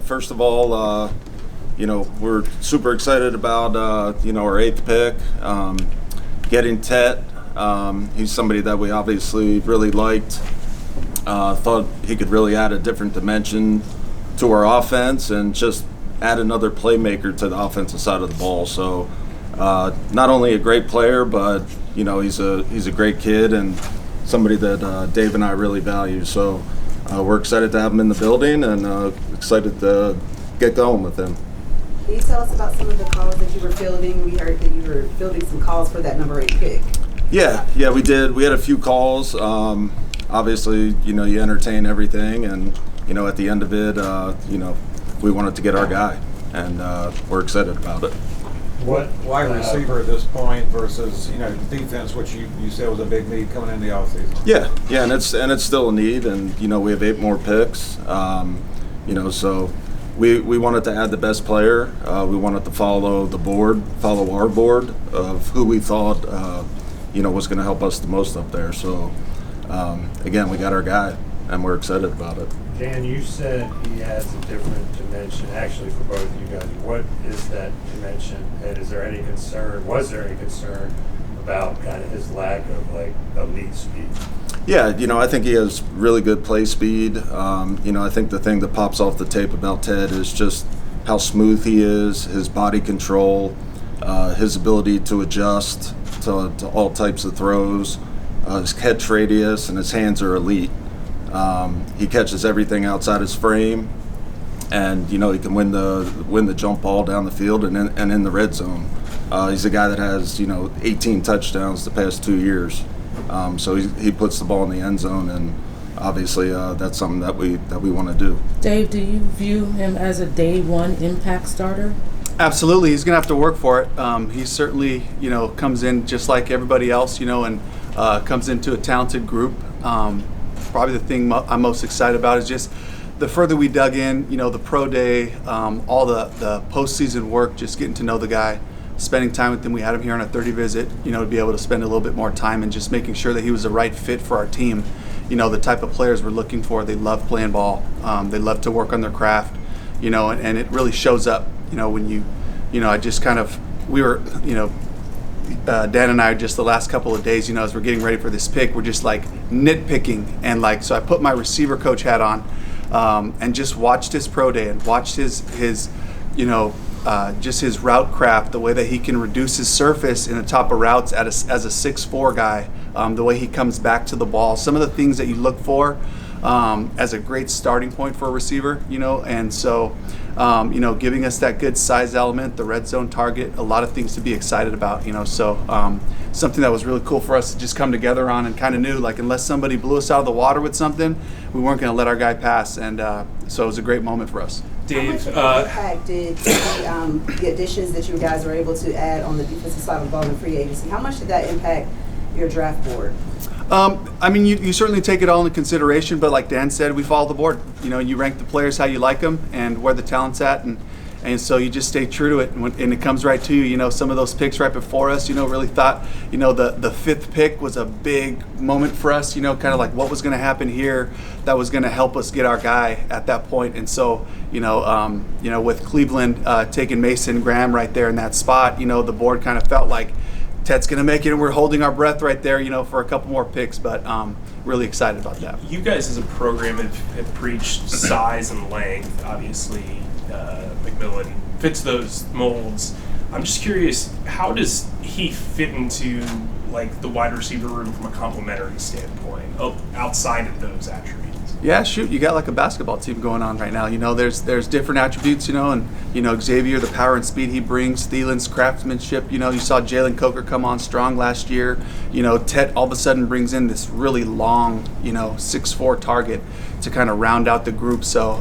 first of all, we're super excited about, our 8th pick. Getting Tet. He's somebody that we obviously really liked. Thought he could really add a different dimension to our offense and just add another playmaker to the offensive side of the ball. So not only a great player, but he's a great kid and somebody that Dave and I really value. So we're excited to have him in the building and excited to get going with him. Can you tell us about some of the calls that you were fielding? We heard that you were fielding some calls for that number 8 pick. Yeah, we did. We had a few calls. Obviously, you entertain everything, and at the end of it, we wanted to get our guy, and we're excited about it. What wide receiver at this point versus defense, which you said was a big need coming in the offseason? Yeah, and it's still a need, and we have 8 more picks. So we wanted to add the best player. We wanted to follow our board of who we thought was going to help us the most up there. So again, we got our guy, and we're excited about it. Dan, you said he adds a different dimension, actually, for both of you guys. What is that dimension, and was there any concern about kind of his lack of elite speed? Yeah, I think he has really good play speed. I think the thing that pops off the tape about Ted is just how smooth he is, his body control, his ability to adjust to all types of throws, his catch radius, and his hands are elite. He catches everything outside his frame, and he can win the jump ball down the field and in the red zone. He's a guy that has 18 touchdowns the past 2 years. So he puts the ball in the end zone, and obviously that's something that we want to do. Dave, do you view him as a day one impact starter? Absolutely. He's going to have to work for it. He certainly, comes in just like everybody else, and comes into a talented group. Probably the thing I'm most excited about is just the further we dug in, the pro day, all the postseason work, just getting to know the guy, spending time with him. We had him here on a 30 visit, to be able to spend a little bit more time and just making sure that he was the right fit for our team. The type of players we're looking for. They love playing ball. They love to work on their craft, and it really shows up, when I just kind of, we were, Dan and I just the last couple of days, as we're getting ready for this pick, we're just nitpicking and so I put my receiver coach hat on and just watched his pro day and watched his just his route craft, the way that he can reduce his surface in the top of routes as a 6'4" guy, the way he comes back to the ball, some of the things that you look for as a great starting point for a receiver, and so giving us that good size element, the red zone target, a lot of things to be excited about, so something that was really cool for us to just come together on, and kind of knew, unless somebody blew us out of the water with something, we weren't going to let our guy pass, and so it was a great moment for us. Dave, how much of an impact did the additions that you guys were able to add on the defensive side of the ball in free agency, how much did that impact your draft board? You certainly take it all into consideration, but like Dan said, we follow the board. You rank the players how you like them and where the talent's at, and so you just stay true to it, and it comes right to you. Some of those picks right before us, really thought, the 5th pick was a big moment for us, kind of like what was going to happen here that was going to help us get our guy at that point. And so, with Cleveland taking Mason Graham right there in that spot, the board kind of felt like Ted's going to make it, and we're holding our breath right there, for a couple more picks, but really excited about that. You guys as a program have preached size and length. Obviously, McMillan fits those molds. I'm just curious, how does he fit into the wide receiver room from a complementary standpoint, outside of those attributes? Yeah, shoot, you got a basketball team going on right now. There's different attributes, and Xavier, the power and speed he brings, Thielen's craftsmanship. You saw Jalen Coker come on strong last year. Tet all of a sudden brings in this really long, 6'4" target to kind of round out the group. So,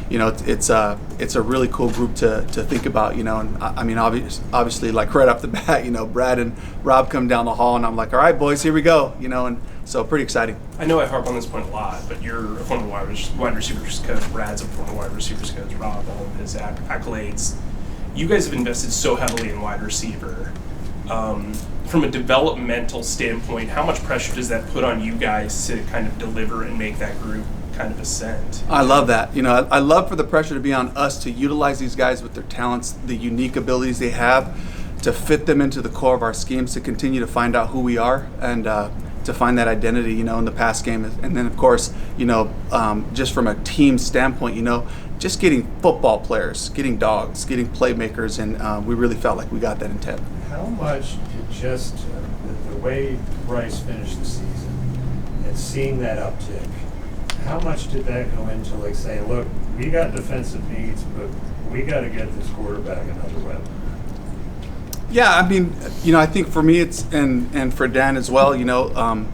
it's a really cool group to think about. And I mean, obviously, right off the bat, Brad and Rob come down the hall, and I'm like, all right, boys, here we go. And so pretty exciting. I know I harp on this point a lot, but you're a former wide receivers coach. Brad's a former wide receivers coach. Rob, all of his accolades. You guys have invested so heavily in wide receiver. From a developmental standpoint, how much pressure does that put on you guys to kind of deliver and make that group kind of ascend. I love that. You know, I love for the pressure to be on us to utilize these guys with their talents, the unique abilities they have, to fit them into the core of our schemes, to continue to find out who we are and to find that identity, you know, in the pass game. And then, of course, you know, just from a team standpoint, you know, just getting football players, getting dogs, getting playmakers, and we really felt like we got that in Ted. How much did just the way Rice finished the season and seeing that uptick, how much did that go into like saying, look, we got defensive needs, but we got to get this quarterback another weapon? Yeah, I mean, you know, I think for me it's and for Dan as well, you know,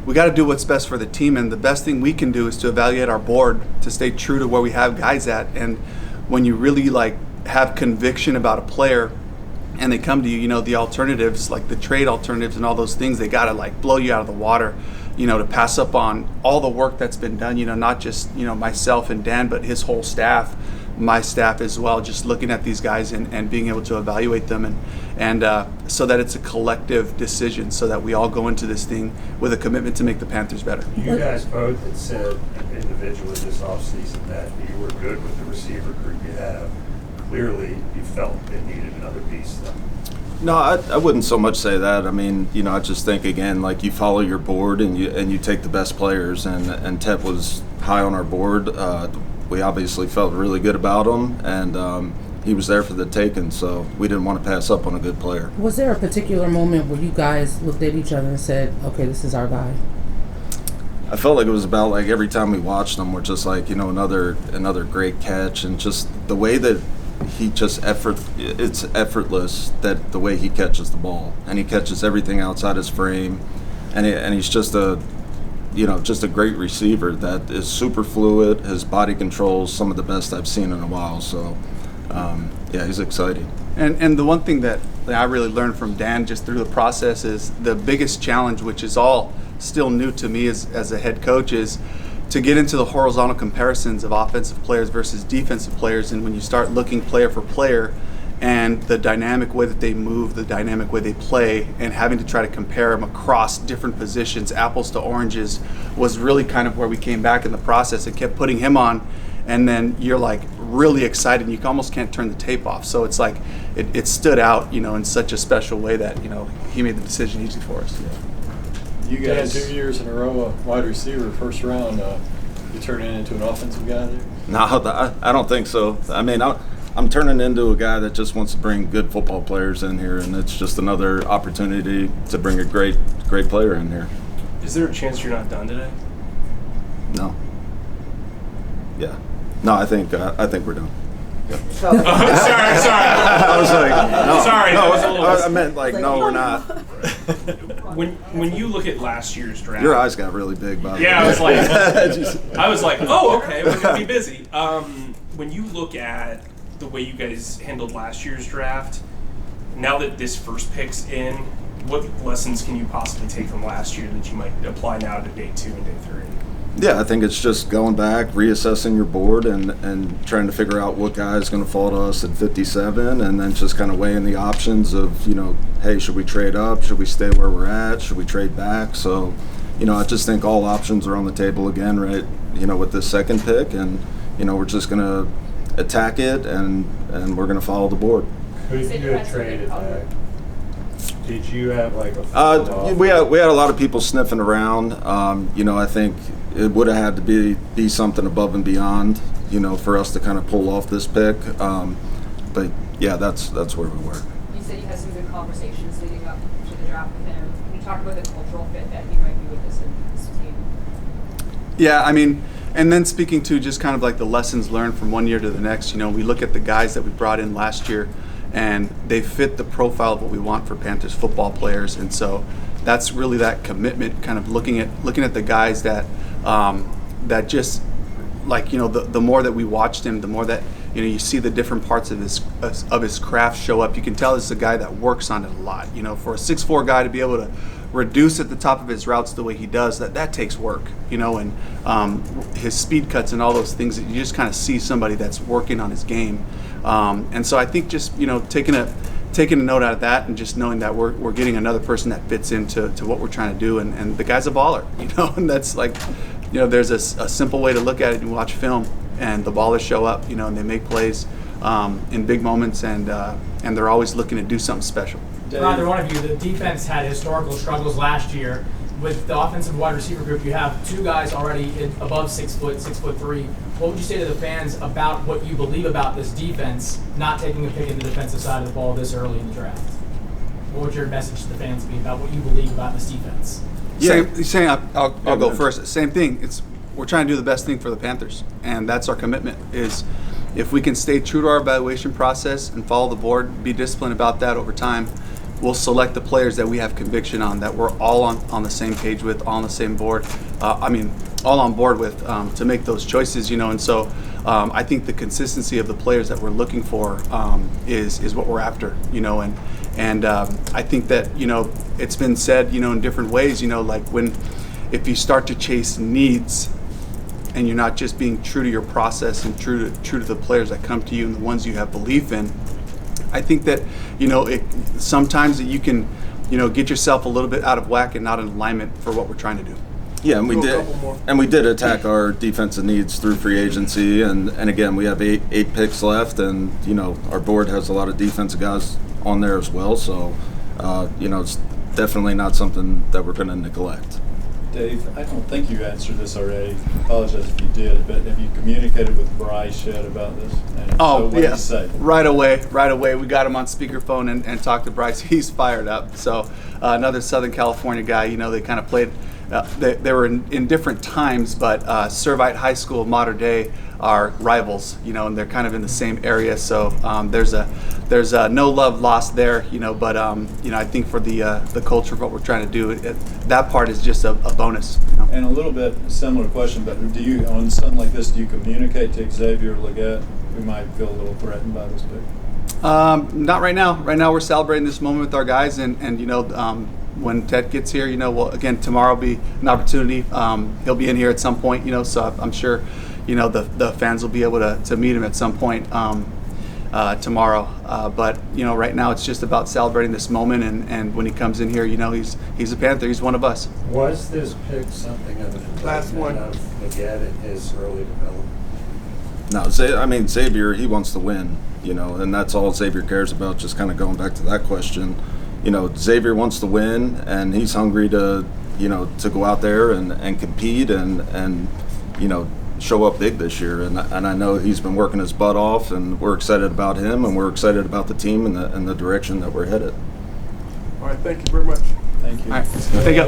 we got to do what's best for the team, and the best thing we can do is to evaluate our board to stay true to where we have guys at. And when you really like have conviction about a player and they come to you, you know, the alternatives, like the trade alternatives and all those things, they got to like blow you out of the water, you know, to pass up on all the work that's been done, you know, not just, you know, myself and Dan, but his whole staff, my staff as well, just looking at these guys and being able to evaluate them and so that it's a collective decision, so that we all go into this thing with a commitment to make the Panthers better. You guys both had said individually this offseason that you were good with the receiver group you have. Clearly, you felt it needed another piece, though. No, I wouldn't so much say that. I mean, you know, I just think, again, like you follow your board and you take the best players, and Tet was high on our board. We obviously felt really good about him, and he was there for the taking, so we didn't want to pass up on a good player. Was there a particular moment where you guys looked at each other and said, okay, this is our guy? I felt like it was about like every time we watched him, we're just like, you know, another great catch, and just the way that he just it's effortless, that the way he catches the ball, and he catches everything outside his frame, and he's just a great receiver that is super fluid. His body control is some of the best I've seen in a while. So, yeah, he's exciting. And the one thing that I really learned from Dan just through the process is the biggest challenge, which is all still new to me as a head coach, is to get into the horizontal comparisons of offensive players versus defensive players. And when you start looking player for player and the dynamic way that they move, the dynamic way they play, and having to try to compare them across different positions, apples to oranges, was really kind of where we came back in the process and kept putting him on. And then you're like really excited. You almost can't turn the tape off. So it's like it stood out, you know, in such a special way that, you know, he made the decision easy for us. You guys, 2 years in a row, a wide receiver, first round, you turn it into an offensive guy there? No, I don't think so. I mean, I'm turning into a guy that just wants to bring good football players in here, and it's just another opportunity to bring a great player in here. Is there a chance you're not done today? No. Yeah. No, I think we're done. Sorry. I was like, no. Sorry, No, that was a little- I meant like, no, we're not. When you look at last year's draft, Your eyes got really big, by the way. yeah, I was like, oh, okay, we're gonna be busy. When you look at the way you guys handled last year's draft, now that this first pick's in, what lessons can you possibly take from last year that you might apply now to day 2 and day 3? Yeah, I think it's just going back, reassessing your board, and trying to figure out what guy is going to fall to us at 57, and then just kind of weighing the options of, you know, hey, should we trade up? Should we stay where we're at? Should we trade back? So, you know, I just think all options are on the table again, right, you know, with this second pick, and, you know, we're just going to attack it, and we're going to follow the board. Who did you have traded back? Did you have like a we had a lot of people sniffing around. You know, I think it would have had to be something above and beyond, you know, for us to kind of pull off this pick. But yeah, that's where we were. You said you had some good conversations leading up to the draft with him. Can you talk about the cultural fit that he might be with this team? Yeah, I mean, and then speaking to just kind of like the lessons learned from one year to the next, you know, we look at the guys that we brought in last year, and they fit the profile of what we want for Panthers football players. And so that's really that commitment, kind of looking at the guys that that just, like, you know, the more that we watched him, the more that, you know, you see the different parts of his craft show up. You can tell this is a guy that works on it a lot. You know, for a 6'4" guy to be able to reduce at the top of his routes the way he does, that takes work, you know, and his speed cuts and all those things, that you just kind of see somebody that's working on his game. And so I think just, you know, taking a note out of that, and just knowing that we're getting another person that fits into what we're trying to do, and the guy's a baller, you know, and that's like, there's a simple way to look at it. You watch film, and the ballers show up, and they make plays in big moments, and they're always looking to do something special. For either one of you, the defense had historical struggles last year. With the offensive wide receiver group, you have two guys already above 6 foot, 6'3". What would you say to the fans about what you believe about this defense, not taking a pick in the defensive side of the ball this early in the draft? What would your message to the fans be about what you believe about this defense? I'll go first. Same thing. We're trying to do the best thing for the Panthers, and that's our commitment. Is if we can stay true to our evaluation process and follow the board, be disciplined about that over time, we'll select the players that we have conviction on, that we're all on the same page with, all on the same board. All on board with to make those choices, And so I think the consistency of the players that we're looking for is what we're after, And I think that it's been said, in different ways, like if you start to chase needs, and you're not just being true to your process and true to the players that come to you and the ones you have belief in, I think that sometimes that you can get yourself a little bit out of whack and not in alignment for what we're trying to do. Yeah, and we did attack our defensive needs through free agency, and again we have eight picks left, and our board has a lot of defensive guys on there as well, so it's definitely not something that we're going to neglect. Dave, I don't think you answered this already. I apologize if you did, but have you communicated with Bryce yet about this? And if so, what did he say? Right away. We got him on speakerphone and talked to Bryce. He's fired up. So another Southern California guy, they kind of played, they were in different times, but Servite High School, Mater Dei, are rivals, and they're kind of in the same area. So there's no love lost there, but I think for the culture of what we're trying to do, that part is just a bonus. And a little bit similar question, but do you, on something like this, do you communicate to Xavier Leggett, who might feel a little threatened by this pick? Not right now. Right now we're celebrating this moment with our guys, and when Ted gets here, again, tomorrow will be an opportunity. He'll be in here at some point, so I'm sure, the fans will be able to meet him at some point tomorrow. But right now it's just about celebrating this moment, and when he comes in here, he's a Panther. He's one of us. Was this pick something of an indictment of Leggett in his early development? No, Xavier, he wants to win, and that's all Xavier cares about. Just kind of going back to that question, Xavier wants to win, and he's hungry to go out there and compete and show up big this year. And I know he's been working his butt off, and we're excited about him, and we're excited about the team and the direction that we're headed. All right, thank you very much. Thank you. All right, thank you.